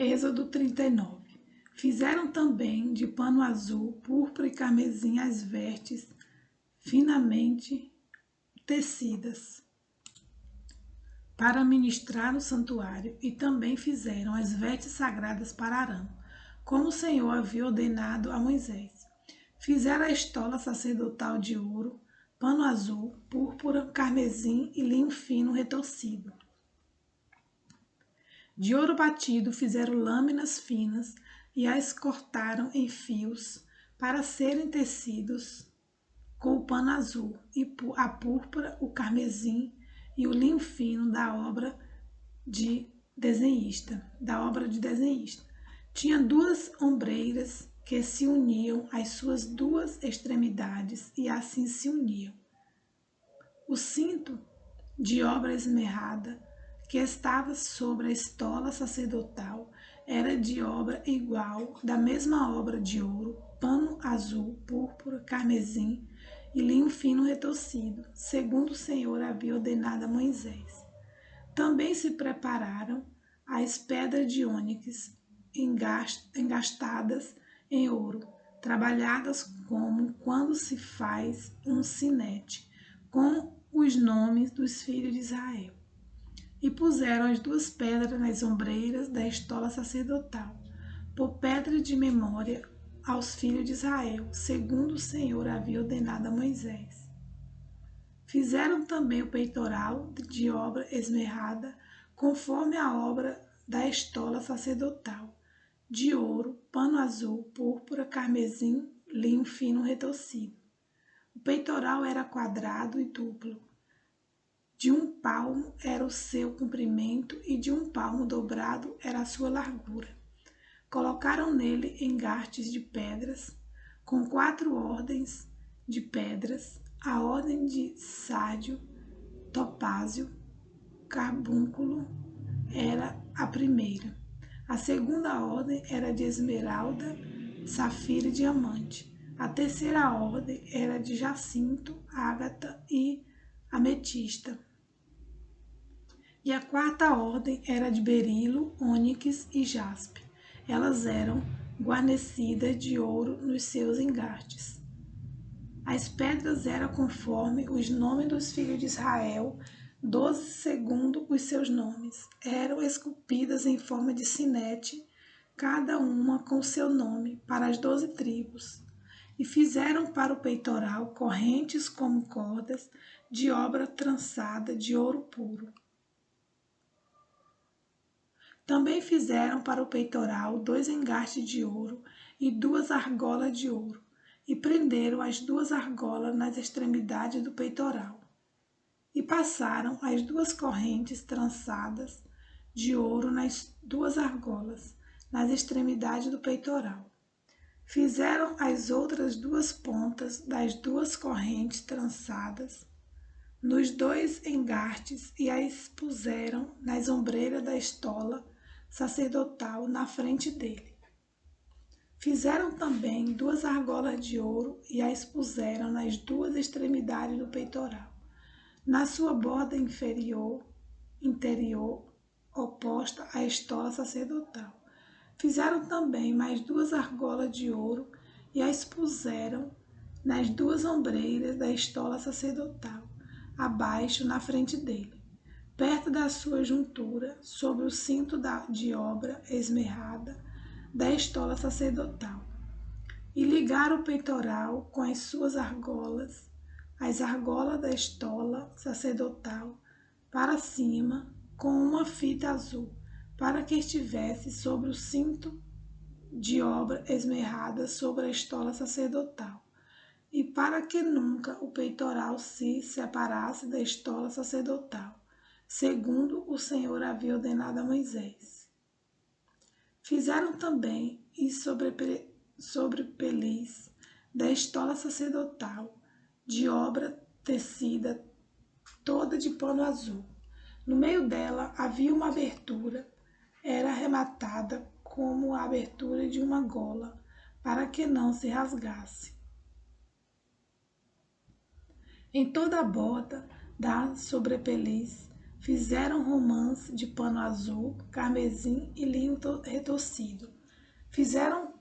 Êxodo 39. Fizeram também de pano azul, púrpura e carmesim as vestes finamente tecidas para ministrar no santuário, e também fizeram as vestes sagradas para Arão, como o Senhor havia ordenado a Moisés. Fizeram a estola sacerdotal de ouro, pano azul, púrpura, carmesim e linho fino retorcido. De ouro batido fizeram lâminas finas e as cortaram em fios para serem tecidos com o pano azul, e a púrpura, o carmesim e o linho fino da obra de desenhista. Tinha duas ombreiras que se uniam às suas duas extremidades e assim se uniam. O cinto de obra esmerada que estava sobre a estola sacerdotal era de obra igual, da mesma obra de ouro, pano azul, púrpura, carmesim e linho fino retorcido, segundo o Senhor havia ordenado a Moisés. Também se prepararam as pedras de ônix engastadas em ouro, trabalhadas como quando se faz um sinete, com os nomes dos filhos de Israel. E puseram as duas pedras nas ombreiras da estola sacerdotal, por pedra de memória aos filhos de Israel, segundo o Senhor havia ordenado a Moisés. Fizeram também o peitoral de obra esmerada, conforme a obra da estola sacerdotal, de ouro, pano azul, púrpura, carmesim, linho fino retorcido. O peitoral era quadrado e duplo. De 1 palmo era o seu comprimento e de 1 palmo dobrado era a sua largura. Colocaram nele engastes de pedras, com 4 ordens de pedras, a ordem de sárdio, topázio, carbúnculo era a primeira. A segunda ordem era de esmeralda, safira e diamante. A terceira ordem era de jacinto, ágata e ametista. E a quarta ordem era de berilo, ônix e jaspe. Elas eram guarnecidas de ouro nos seus engastes. As pedras eram conforme os nomes dos filhos de Israel, 12 segundo os seus nomes. Eram esculpidas em forma de sinete, cada uma com seu nome, para as 12 tribos. E fizeram para o peitoral correntes como cordas de obra trançada de ouro puro. Também fizeram para o peitoral 2 engastes de ouro e 2 argolas de ouro, e prenderam as 2 argolas nas extremidades do peitoral. E passaram as 2 correntes trançadas de ouro nas 2 argolas, nas extremidades do peitoral. Fizeram as outras 2 pontas das 2 correntes trançadas nos 2 engastes e as puseram nas ombreiras da estola sacerdotal na frente dele. Fizeram também 2 argolas de ouro e as puseram nas 2 extremidades do peitoral, na sua borda interior, oposta à estola sacerdotal. Fizeram também mais 2 argolas de ouro e as puseram nas 2 ombreiras da estola sacerdotal, abaixo na frente dele, perto da sua juntura, sobre o cinto de obra esmerada da estola sacerdotal. E ligaram o peitoral com as suas argolas, as argolas da estola sacerdotal, para cima, com uma fita azul, para que estivesse sobre o cinto de obra esmerada sobre a estola sacerdotal, e para que nunca o peitoral se separasse da estola sacerdotal, segundo o Senhor havia ordenado a Moisés. Fizeram também sobrepeliz da estola sacerdotal, de obra tecida toda de pano azul. No meio dela havia uma abertura, era arrematada como a abertura de uma gola, para que não se rasgasse. Em toda a borda da sobrepeliz Fizeram romãs de pano azul, carmesim e linho retorcido. Fizeram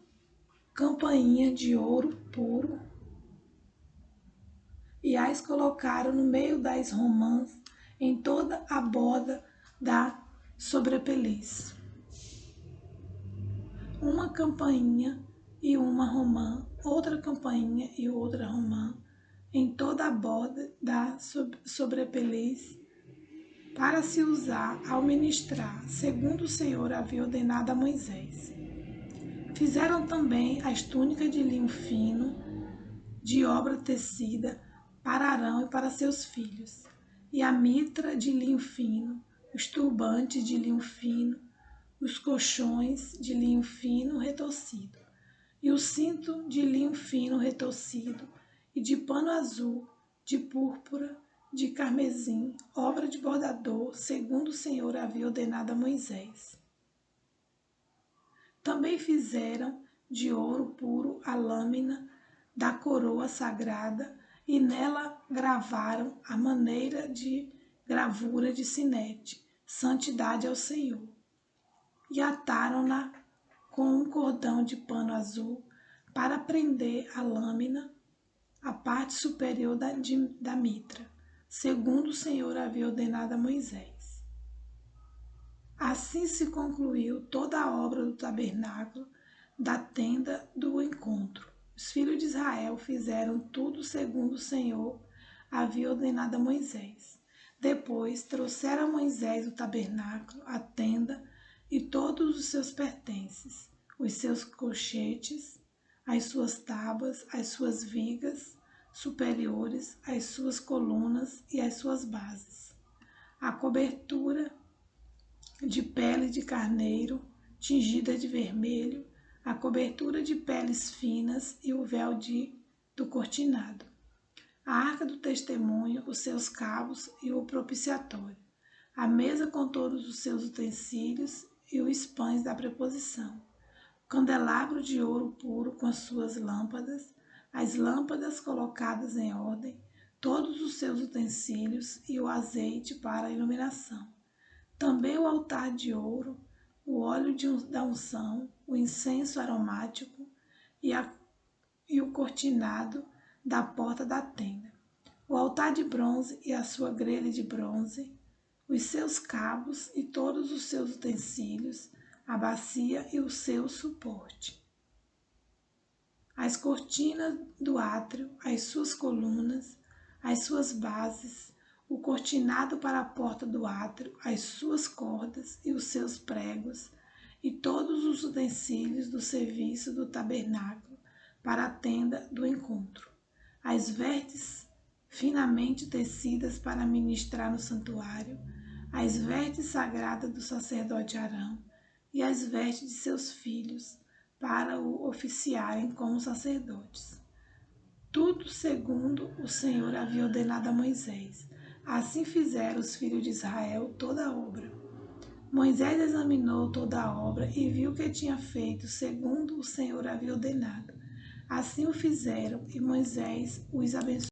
campainha de ouro puro e as colocaram no meio das romãs em toda a borda da sobrepeliz. Uma campainha e uma romã, outra campainha e outra romã em toda a borda da sobrepeliz, para se usar ao ministrar, segundo o Senhor havia ordenado a Moisés. Fizeram também as túnicas de linho fino, de obra tecida, para Arão e para seus filhos, e a mitra de linho fino, os turbantes de linho fino, os colchões de linho fino retorcido, e o cinto de linho fino retorcido, e de pano azul, de púrpura, de carmesim, obra de bordador, segundo o Senhor havia ordenado a Moisés. Também fizeram de ouro puro a lâmina da coroa sagrada e nela gravaram a maneira de gravura de sinete, santidade ao Senhor, e ataram-na com um cordão de pano azul para prender a lâmina à parte superior da mitra, segundo o Senhor havia ordenado a Moisés. Assim se concluiu toda a obra do tabernáculo, da tenda do encontro. Os filhos de Israel fizeram tudo segundo o Senhor havia ordenado a Moisés. Depois trouxeram a Moisés o tabernáculo, a tenda e todos os seus pertences, os seus colchetes, as suas tábuas, as suas vigas superiores, as suas colunas e as suas bases, a cobertura de pele de carneiro tingida de vermelho, a cobertura de peles finas e o véu do cortinado, a arca do testemunho, os seus cabos e o propiciatório, a mesa com todos os seus utensílios e os pães da preposição, o candelabro de ouro puro com as suas lâmpadas, as lâmpadas colocadas em ordem, todos os seus utensílios e o azeite para a iluminação. Também o altar de ouro, o óleo da unção, o incenso aromático e o cortinado da porta da tenda, o altar de bronze e a sua grelha de bronze, os seus cabos e todos os seus utensílios, a bacia e o seu suporte, as cortinas do átrio, as suas colunas, as suas bases, o cortinado para a porta do átrio, as suas cordas e os seus pregos, e todos os utensílios do serviço do tabernáculo para a tenda do encontro, as vestes finamente tecidas para ministrar no santuário, as vestes sagradas do sacerdote Arão e as vestes de seus filhos para o oficiarem como sacerdotes. Tudo segundo o Senhor havia ordenado a Moisés. Assim fizeram os filhos de Israel toda a obra. Moisés examinou toda a obra e viu que tinha feito segundo o Senhor havia ordenado. Assim o fizeram e Moisés os abençoou.